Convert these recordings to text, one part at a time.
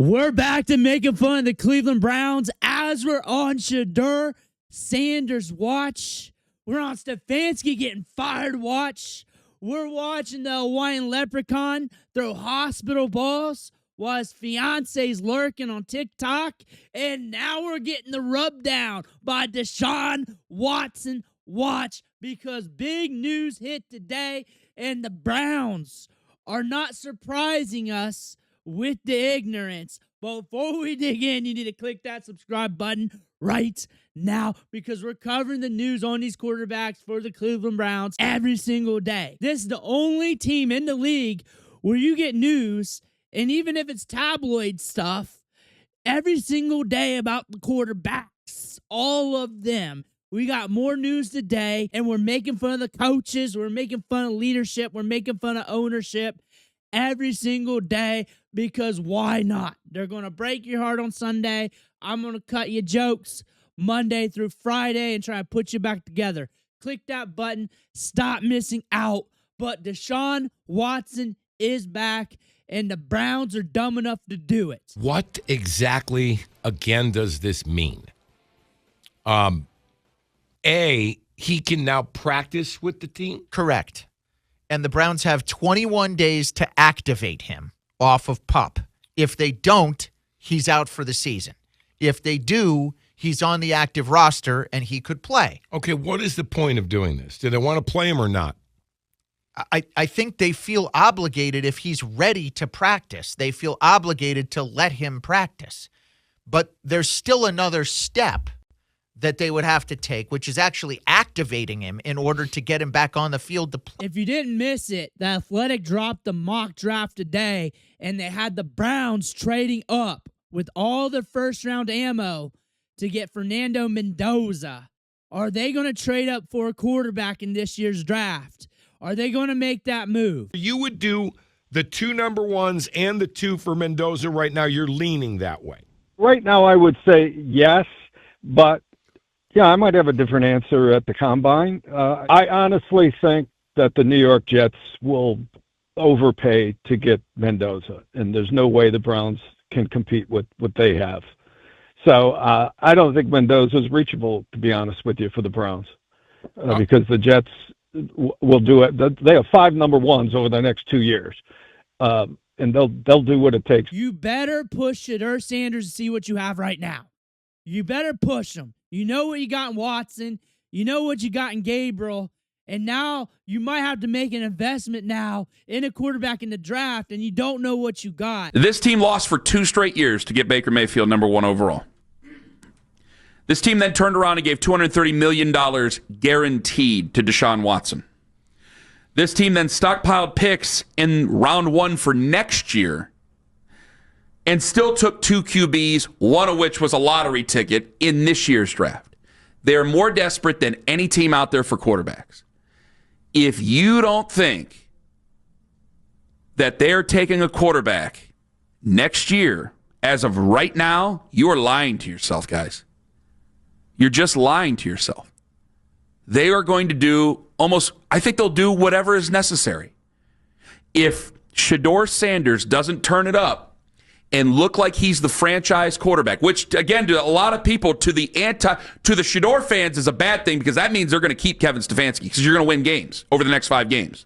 We're back to making fun of the Cleveland Browns as we're on Shedeur Sanders watch. We're on Stefanski getting fired watch. We're watching the Hawaiian Leprechaun throw hospital balls while his fiance's lurking on TikTok. And now we're getting the rub down by Deshaun Watson watch because big news hit today and the Browns are not surprising us with the ignorance. But before we dig in, you need to click that subscribe button right now because we're covering the news on these quarterbacks for the Cleveland Browns every single day. This is the only team in the league where you get news, and even if it's tabloid stuff, every single day about the quarterbacks, all of them. We got more news today, and we're making fun of the coaches. We're making fun of leadership. We're making fun of ownership every single day because why not? They're going to break your heart on Sunday. I'm going to cut you jokes Monday through Friday and try to put you back together. Click that button. Stop missing out. But Deshaun Watson is back, and the Browns are dumb enough to do it. What exactly, again, does this mean? He can now practice with the team? Correct. And the Browns have 21 days to activate him off of PUP. If they don't, he's out for the season. If they do, he's on the active roster and he could play. Okay, what is the point of doing this? Do they want to play him or not? I think they feel obligated if he's ready to practice. They feel obligated to let him practice. But there's still another step that they would have to take, which is actually activating him in order to get him back on the field to play. If you didn't miss it, the Athletic dropped the mock draft today, and they had the Browns trading up with all their first-round ammo to get Fernando Mendoza. Are they going to trade up for a quarterback in this year's draft? Are they going to make that move? You would do the 2 number ones and the 2 for Mendoza right now. You're leaning that way. Right now, I would say yes, but yeah, I might have a different answer at the Combine. I honestly think that the New York Jets will overpay to get Mendoza, and there's no way the Browns can compete with what they have. So I don't think Mendoza is reachable, to be honest with you, for the Browns, because the Jets will do it. They have 5 number ones over the next 2 years, and they'll do what it takes. You better push Shedeur Sanders to see what you have right now. You better push him. You know what you got in Watson. You know what you got in Gabriel. And now you might have to make an investment now in a quarterback in the draft, and you don't know what you got. This team lost for 2 straight years to get Baker Mayfield number 1 overall. This team then turned around and gave $230 million guaranteed to Deshaun Watson. This team then stockpiled picks in round 1 for next year and still took 2 QBs, one of which was a lottery ticket in this year's draft. They're more desperate than any team out there for quarterbacks. If you don't think that they're taking a quarterback next year, as of right now, you are lying to yourself, guys. You're just lying to yourself. They are going to do I think they'll do whatever is necessary. If Shedeur Sanders doesn't turn it up and look like he's the franchise quarterback, which, again, to a lot of people, to the Shedeur fans is a bad thing because that means they're going to keep Kevin Stefanski because you're going to win games over the next 5 games.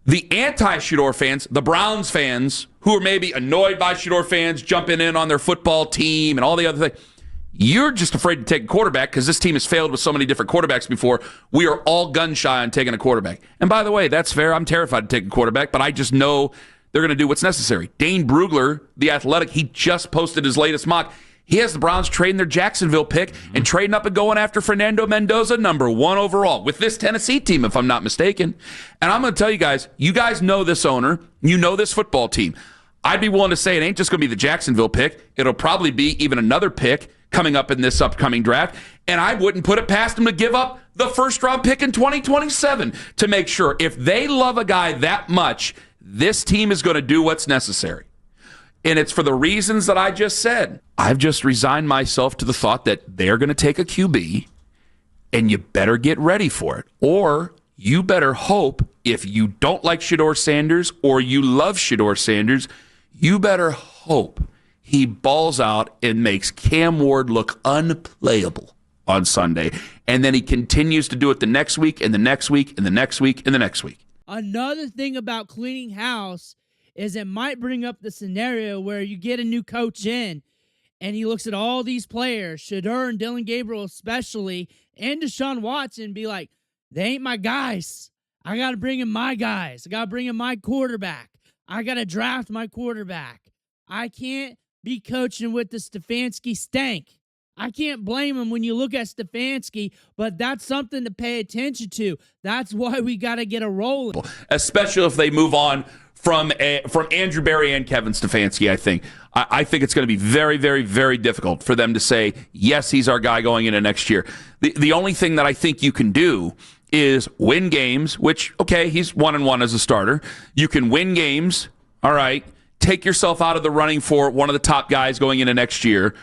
The anti-Shedeur fans, the Browns fans, who are maybe annoyed by Shedeur fans jumping in on their football team and all the other things, you're just afraid to take a quarterback because this team has failed with so many different quarterbacks before. We are all gun-shy on taking a quarterback. And by the way, that's fair. I'm terrified to take a quarterback, but I just know they're going to do what's necessary. Dane Brugler, the Athletic, he just posted his latest mock. He has the Browns trading their Jacksonville pick and trading up and going after Fernando Mendoza, number 1 overall, with this Tennessee team, if I'm not mistaken. And I'm going to tell you guys know this owner. You know this football team. I'd be willing to say it ain't just going to be the Jacksonville pick. It'll probably be even another pick coming up in this upcoming draft. And I wouldn't put it past them to give up the first-round pick in 2027 to make sure if they love a guy that much, this team is going to do what's necessary. And it's for the reasons that I just said. I've just resigned myself to the thought that they're going to take a QB, and you better get ready for it. Or you better hope, if you don't like Shedeur Sanders or you love Shedeur Sanders, you better hope hope he balls out and makes Cam Ward look unplayable on Sunday, and then he continues to do it the next week and the next week and the next week and the next week. Another thing about cleaning house is it might bring up the scenario where you get a new coach in and he looks at all these players, Shedeur and Dillon Gabriel especially, and Deshaun Watson, be like, they ain't my guys. I got to bring in my guys. I got to bring in my quarterback. I got to draft my quarterback. I can't be coaching with the Stefanski stank. I can't blame him when you look at Stefanski, but that's something to pay attention to. That's why we got to get a rolling. Especially if they move on from Andrew Berry and Kevin Stefanski, I think. I think it's going to be very, very, very difficult for them to say, yes, he's our guy going into next year. The only thing that I think you can do is win games, which, okay, he's 1-1 as a starter. You can win games, all right, take yourself out of the running for one of the top guys going into next year,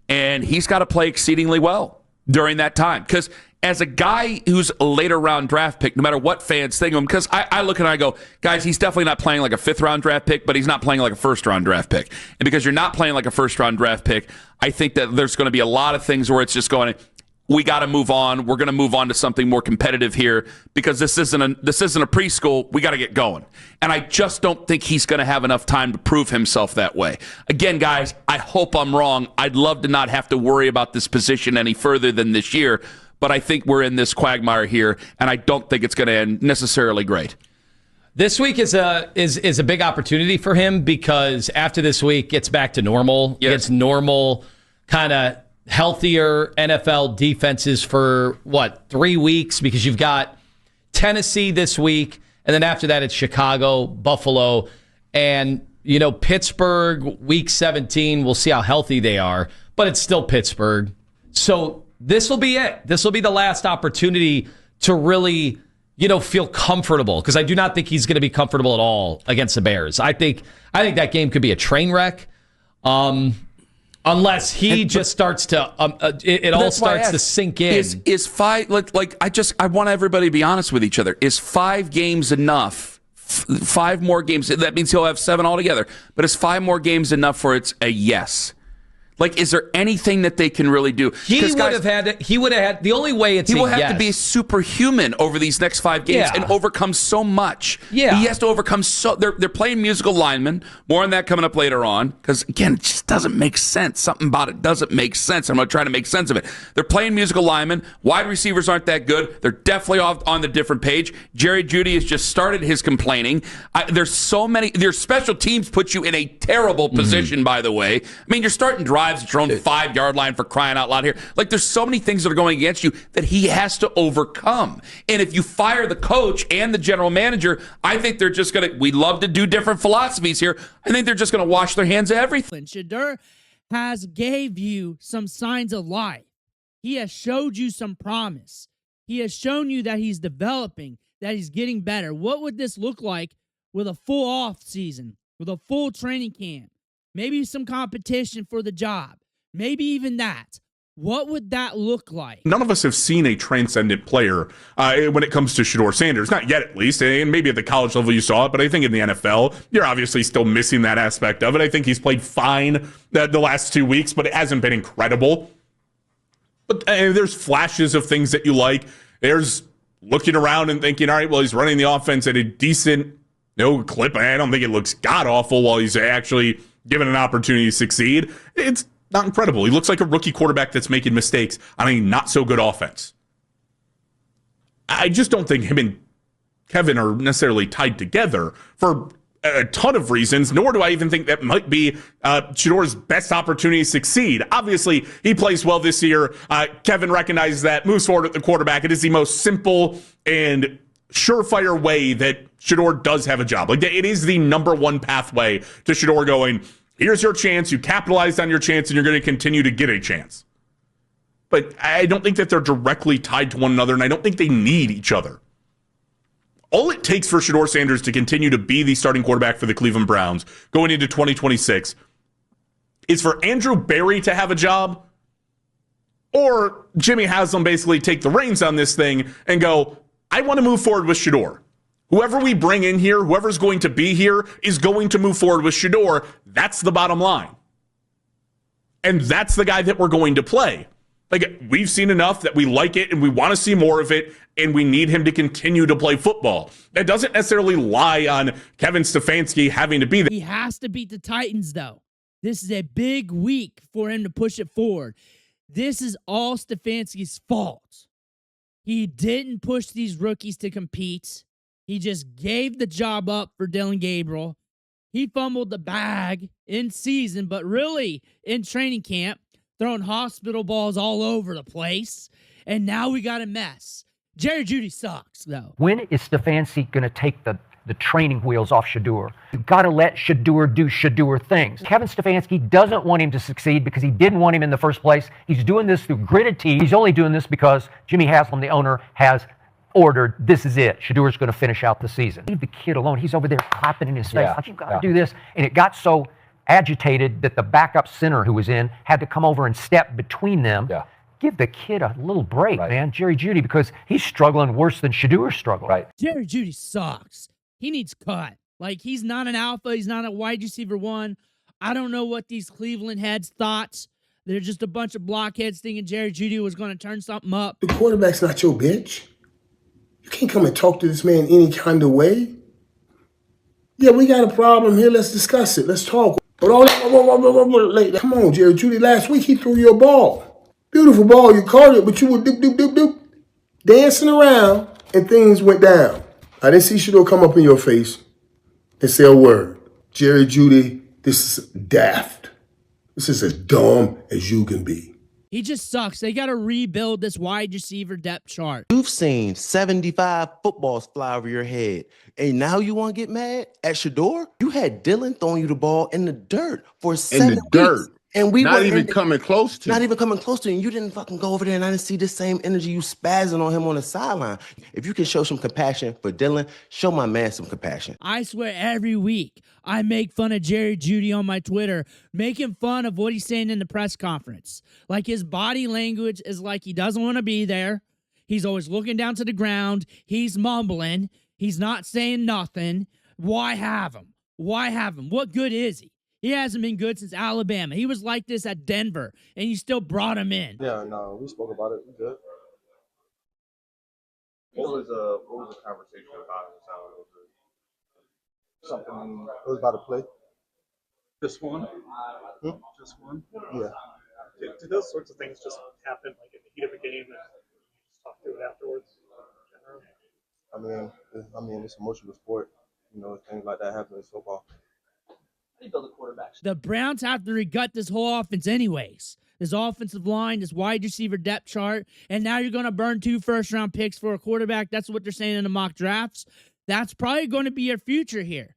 and he's got to play exceedingly well during that time. Because as a guy who's a later round draft pick, no matter what fans think of him, because I look and I go, guys, he's definitely not playing like a 5th round draft pick, but he's not playing like a 1st round draft pick. And because you're not playing like a 1st round draft pick, I think that there's going to be a lot of things where it's just going, we got to move on. We're going to move on to something more competitive here because this isn't a preschool. We got to get going. And I just don't think he's going to have enough time to prove himself that way. Again, guys, I hope I'm wrong. I'd love to not have to worry about this position any further than this year, but I think we're in this quagmire here, and I don't think it's going to end necessarily great. This week is a big opportunity for him because after this week, it's back to normal. Yes. It's normal kind of healthier NFL defenses for 3 weeks, because you've got Tennessee this week, and then after that it's Chicago, Buffalo, and Pittsburgh week 17. We'll see how healthy they are, but it's still Pittsburgh. So this will be it. This will be the last opportunity to really feel comfortable, because I do not think he's going to be comfortable at all against the Bears. I think that game could be a train wreck. Unless he just starts to, it all starts to sink in. Is 5 I want everybody to be honest with each other. Is 5 games enough? 5 more games. That means he'll have 7 altogether. But is 5 more games enough for it's a yes? Is there anything that they can really do? He would have had. The only way it's he will a have yes. to be superhuman over these next 5 games and overcome so much. Yeah, he has to overcome so. They're playing musical linemen. More on that coming up later on, because again, it just doesn't make sense. Something about it doesn't make sense. I'm not trying to make sense of it. They're playing musical linemen. Wide receivers aren't that good. They're definitely off on the different page. Jerry Jeudy has just started his complaining. There's so many. Their special teams put you in a terrible position. By the way, I mean you're starting drives at your own 5-yard line, for crying out loud here. There's so many things that are going against you that he has to overcome. And if you fire the coach and the general manager, I think they're just going to, we love to do different philosophies here. I think they're just going to wash their hands of everything. Shedeur has gave you some signs of life. He has showed you some promise. He has shown you that he's developing, that he's getting better. What would this look like with a full off season, with a full training camp? Maybe some competition for the job. Maybe even that. What would that look like? None of us have seen a transcendent player when it comes to Shedeur Sanders. Not yet, at least. And maybe at the college level you saw it, but I think in the NFL, you're obviously still missing that aspect of it. I think he's played fine the last 2 weeks, but it hasn't been incredible. But there's flashes of things that you like. There's looking around and thinking, all right, well, he's running the offense at a decent clip. I don't think it looks god-awful while he's actually given an opportunity to succeed. It's not incredible. He looks like a rookie quarterback that's making mistakes on a not-so-good offense. I just don't think him and Kevin are necessarily tied together for a ton of reasons, nor do I even think that might be Shedeur's best opportunity to succeed. Obviously, he plays well this year. Kevin recognizes that, moves forward at the quarterback. It is the most simple and surefire way that Shedeur does have a job. It is the number one pathway to Shedeur going, here's your chance, you capitalized on your chance, and you're going to continue to get a chance. But I don't think that they're directly tied to one another, and I don't think they need each other. All it takes for Shedeur Sanders to continue to be the starting quarterback for the Cleveland Browns going into 2026 is for Andrew Berry to have a job, or Jimmy Haslam basically take the reins on this thing and go, I want to move forward with Shedeur. Whoever we bring in here, whoever's going to be here, is going to move forward with Shedeur. That's the bottom line. And that's the guy that we're going to play. Like, we've seen enough that we like it and we want to see more of it, and we need him to continue to play football. That doesn't necessarily lie on Kevin Stefanski having to be there. He has to beat the Titans, though. This is a big week for him to push it forward. This is all Stefanski's fault. He didn't push these rookies to compete. He just gave the job up for Dillon Gabriel. He fumbled the bag in season, but really in training camp, throwing hospital balls all over the place. And now we got a mess. Jerry Jeudy sucks, though. When is Stefanski going to take the training wheels off Shedeur? You've got to let Shedeur do Shedeur things. Kevin Stefanski doesn't want him to succeed because he didn't want him in the first place. He's doing this through gritted teeth. He's only doing this because Jimmy Haslam, the owner, has ordered, this is it. Shedeur's going to finish out the season. Leave the kid alone. He's over there clapping in his face. Like, you've got to do this. And it got so agitated that the backup center who was in had to come over and step between them. Yeah. Give the kid a little break, man. Jerry Jeudy, because he's struggling worse than Shedeur's struggling. Right. Jerry Jeudy sucks. He needs cut. Like, he's not an alpha. He's not a wide receiver one. I don't know what these Cleveland heads thought. They're just a bunch of blockheads thinking Jerry Jeudy was going to turn something up. The quarterback's not your bitch. You can't come and talk to this man any kind of way. Yeah, we got a problem here. Let's discuss it. Let's talk. But all that, come on, Jerry Jeudy. Last week he threw you a ball. Beautiful ball. You caught it, but you were doop, dancing around, and things went down. I didn't see Shedeur come up in your face and say a word. Jerry Jeudy, this is daft. This is as dumb as you can be. He just sucks. They got to rebuild this wide receiver depth chart. You've seen 75 footballs fly over your head, and now you want to get mad at Shedeur? You had Dillon throwing you the ball in the dirt for 7 weeks. Dirt. And we not even coming close to. Not even coming close to him. You didn't fucking go over there, and I didn't see the same energy you spazzing on him on the sideline. If you can show some compassion for Dillon, show my man some compassion. I swear every week I make fun of Jerry Jeudy on my Twitter, making fun of what he's saying in the press conference. Like, his body language is like he doesn't want to be there. He's always looking down to the ground. He's mumbling. He's not saying nothing. Why have him? Why have him? What good is he? He hasn't been good since Alabama. He was like this at Denver, and you still brought him in. Yeah, no, we spoke about it. Good. What was the conversation about? Something. It was about a play. Just one. Just one. Yeah. Do those sorts of things just happen, like in the heat of a game, and just talk through it afterwards? I mean, it's an emotional sport. You know, things like that happen in football. The Browns have to regut this whole offense anyways. This offensive line, this wide receiver depth chart, and now you're going to burn 2 first-round picks for a quarterback. That's what they're saying in the mock drafts. That's probably going to be your future here.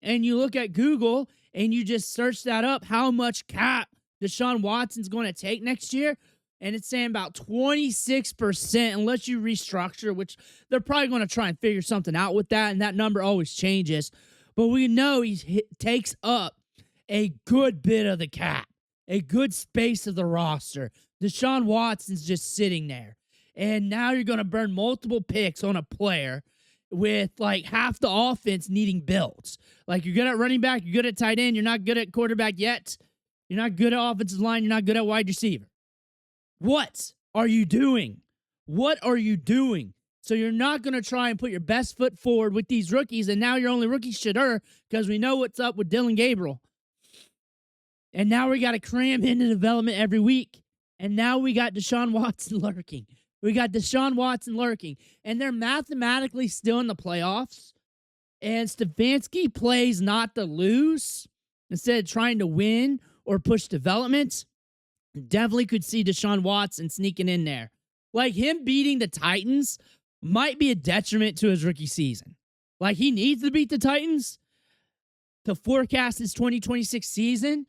And you look at Google, and you just search that up, how much cap Deshaun Watson's going to take next year, and it's saying about 26% unless you restructure, which they're probably going to try and figure something out with that, and that number always changes. But we know he takes up a good bit of the cap, a good space of the roster. Deshaun Watson's just sitting there. And now you're going to burn multiple picks on a player with like half the offense needing builds. Like, you're good at running back, you're good at tight end, you're not good at quarterback yet. You're not good at offensive line, you're not good at wide receiver. What are you doing? What are you doing? So you're not going to try and put your best foot forward with these rookies, and now you're only rookie Shedeur because we know what's up with Dillon Gabriel. And now we got to cram into development every week. And now we got Deshaun Watson lurking. And they're mathematically still in the playoffs. And Stefanski plays not to lose instead of trying to win or push development. Definitely could see Deshaun Watson sneaking in there. Like, him beating the Titans might be a detriment to his rookie season. Like, he needs to beat the Titans to forecast his 2026 season,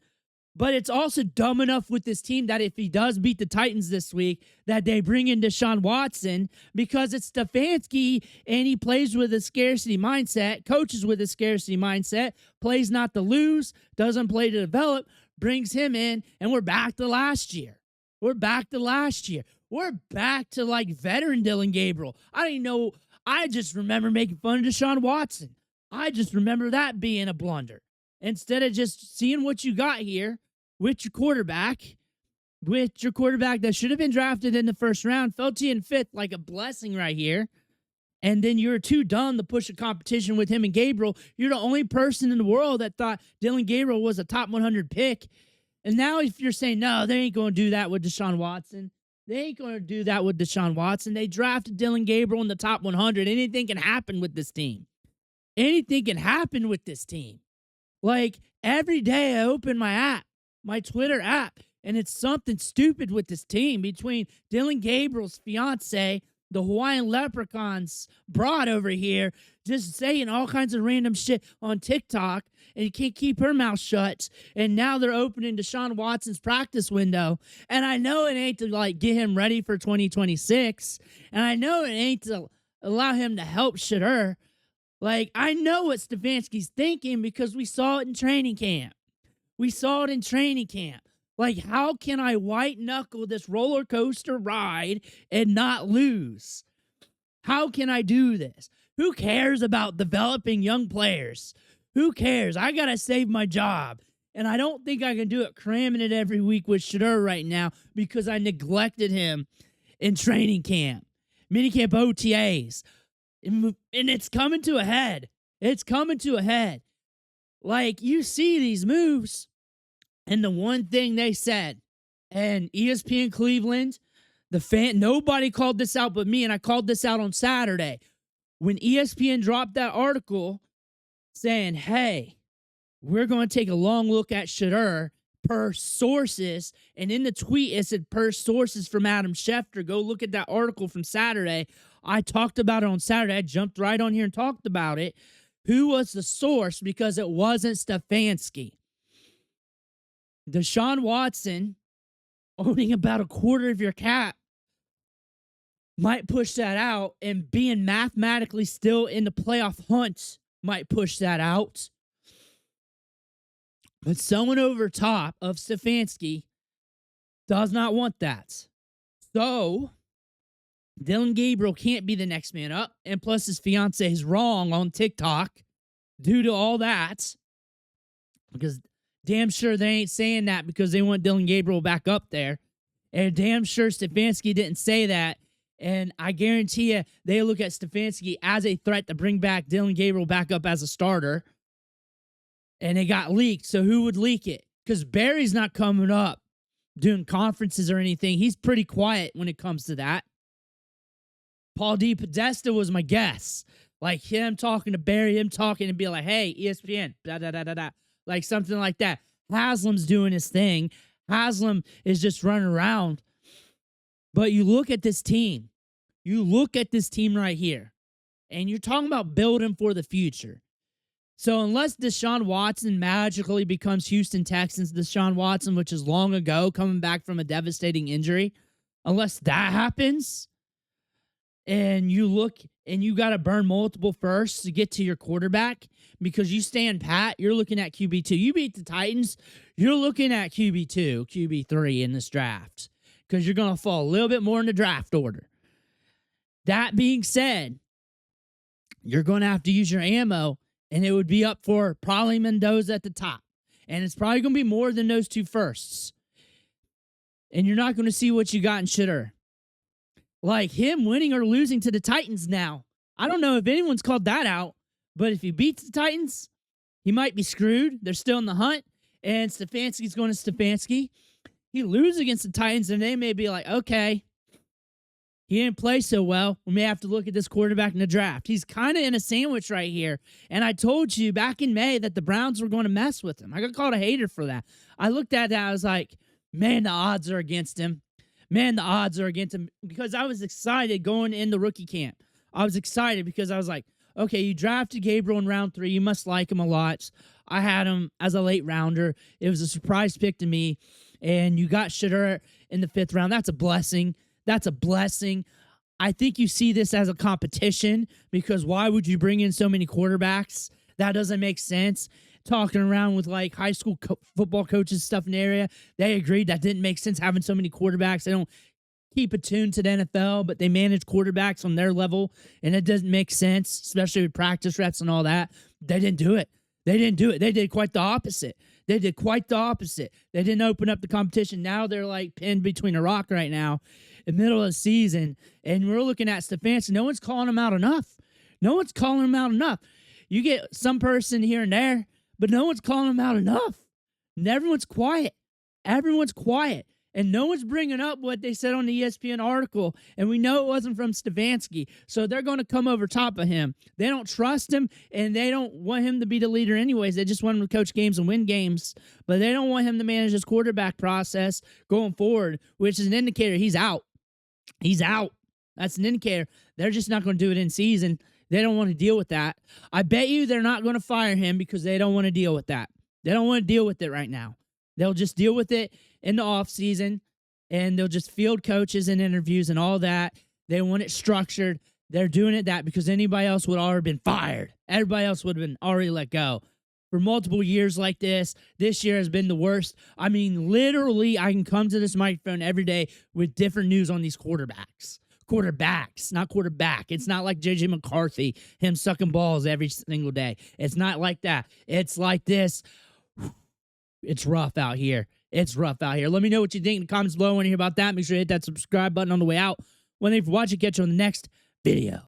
but it's also dumb enough with this team that if he does beat the Titans this week, that they bring in Deshaun Watson because it's Stefanski and he plays with a scarcity mindset, coaches with a scarcity mindset, plays not to lose, doesn't play to develop, brings him in, and we're back to last year. We're back to like veteran Dillon Gabriel. I don't even know. I just remember making fun of Deshaun Watson. I just remember that being a blunder. Instead of just seeing what you got here with your quarterback that should have been drafted in the first round, fell to you in fifth like a blessing right here. And then you're too dumb to push a competition with him and Gabriel. You're the only person in the world that thought Dillon Gabriel was a top 100 pick. And now if you're saying, no, they ain't going to do that with Deshaun Watson. They ain't going to do that with Deshaun Watson. They drafted Dillon Gabriel in the top 100. Anything can happen with this team. Anything can happen with this team. Like, every day I open my app, my Twitter app, and it's something stupid with this team between Dillon Gabriel's fiance, the Hawaiian Leprechauns broad over here, just saying all kinds of random shit on TikTok, and you can't keep her mouth shut. And now they're opening Deshaun Watson's practice window. And I know it ain't to, like, get him ready for 2026. And I know it ain't to allow him to help Shedeur. Like, I know what Stefanski's thinking because we saw it in training camp. Like, how can I white-knuckle this roller coaster ride and not lose? How can I do this? Who cares about developing young players? Who cares? I got to save my job. And I don't think I can do it cramming it every week with Shedeur right now because I neglected him in training camp, minicamp OTAs. And it's coming to a head. Like, you see these moves. And the one thing they said, and ESPN Cleveland, nobody called this out but me, and I called this out on Saturday. When ESPN dropped that article saying, hey, we're going to take a long look at Shedeur per sources, and in the tweet it said per sources from Adam Schefter. Go look at that article from Saturday. I talked about it on Saturday. I jumped right on here and talked about it. Who was the source? Because it wasn't Stefanski. Deshaun Watson owning about a quarter of your cap might push that out, and being mathematically still in the playoff hunt might push that out. But someone over top of Stefanski does not want that. So Dillon Gabriel can't be the next man up, and plus his fiance is wrong on TikTok due to all that, because damn sure they ain't saying that because they want Dillon Gabriel back up there. And damn sure Stefanski didn't say that. And I guarantee you they look at Stefanski as a threat to bring back Dillon Gabriel back up as a starter. And it got leaked. So who would leak it? Because Barry's not coming up doing conferences or anything. He's pretty quiet when it comes to that. Paul D. Podesta was my guess. Like him talking to Barry, him talking and be like, hey, ESPN, da-da-da-da-da. Like something like that. Haslam's doing his thing. Haslam is just running around. But you look at this team. You look at this team right here. And you're talking about building for the future. So unless Deshaun Watson magically becomes Houston Texans Deshaun Watson, which is long ago, coming back from a devastating injury, unless that happens, and you look and you got to burn multiple firsts to get to your quarterback because you stand pat, you're looking at QB2. You beat the Titans, you're looking at QB2, QB3 in this draft because you're going to fall a little bit more in the draft order. That being said, you're going to have to use your ammo, and it would be up for probably Mendoza at the top. And it's probably going to be more than those two firsts. And you're not going to see what you got in Shedeur. Like him winning or losing to the Titans now. I don't know if anyone's called that out, but if he beats the Titans, he might be screwed. They're still in the hunt, and Stefanski's going to Stefanski. He loses against the Titans, and they may be like, okay, he didn't play so well. We may have to look at this quarterback in the draft. He's kind of in a sandwich right here, and I told you back in May that the Browns were going to mess with him. I got called a hater for that. I looked at that, I was like, man, the odds are against him. Man, the odds are against him because I was excited going in the rookie camp. I was excited because I was like, okay, you drafted Gabriel in round 3. You must like him a lot. I had him as a late rounder. It was a surprise pick to me. And you got Shedeur in the 5th round. That's a blessing. That's a blessing. I think you see this as a competition because why would you bring in so many quarterbacks? That doesn't make sense. Talking around with like high school football coaches stuff in the area, they agreed that didn't make sense having so many quarterbacks. They don't keep attuned to the NFL, but they manage quarterbacks on their level, and it doesn't make sense, especially with practice reps and all that. They didn't do it. They did quite the opposite. They didn't open up the competition. Now they're like pinned between a rock right now in the middle of the season, and we're looking at Stefanski. No one's calling him out enough. You get some person here and there, but no one's calling him out enough. And everyone's quiet. And no one's bringing up what they said on the ESPN article. And we know it wasn't from Stefanski. So they're going to come over top of him. They don't trust him, and they don't want him to be the leader anyways. They just want him to coach games and win games. But they don't want him to manage his quarterback process going forward, which is an indicator he's out. That's an indicator. They're just not going to do it in season. They don't want to deal with that. I bet you they're not going to fire him because they don't want to deal with that. They don't want to deal with it right now. They'll just deal with it in the offseason, and they'll just field coaches and interviews and all that. They want it structured. They're doing it that because anybody else would already been fired. Everybody else would have been already let go. For multiple years like this year has been the worst. I mean, literally, I can come to this microphone every day with different news on these quarterbacks. Quarterbacks, not quarterback. It's not like J.J. McCarthy, him sucking balls every single day. It's not like that. It's like this. It's rough out here. Let me know what you think in the comments below. I want to hear about that. Make sure you hit that subscribe button on the way out. Thank you for watching. Catch you on the next video.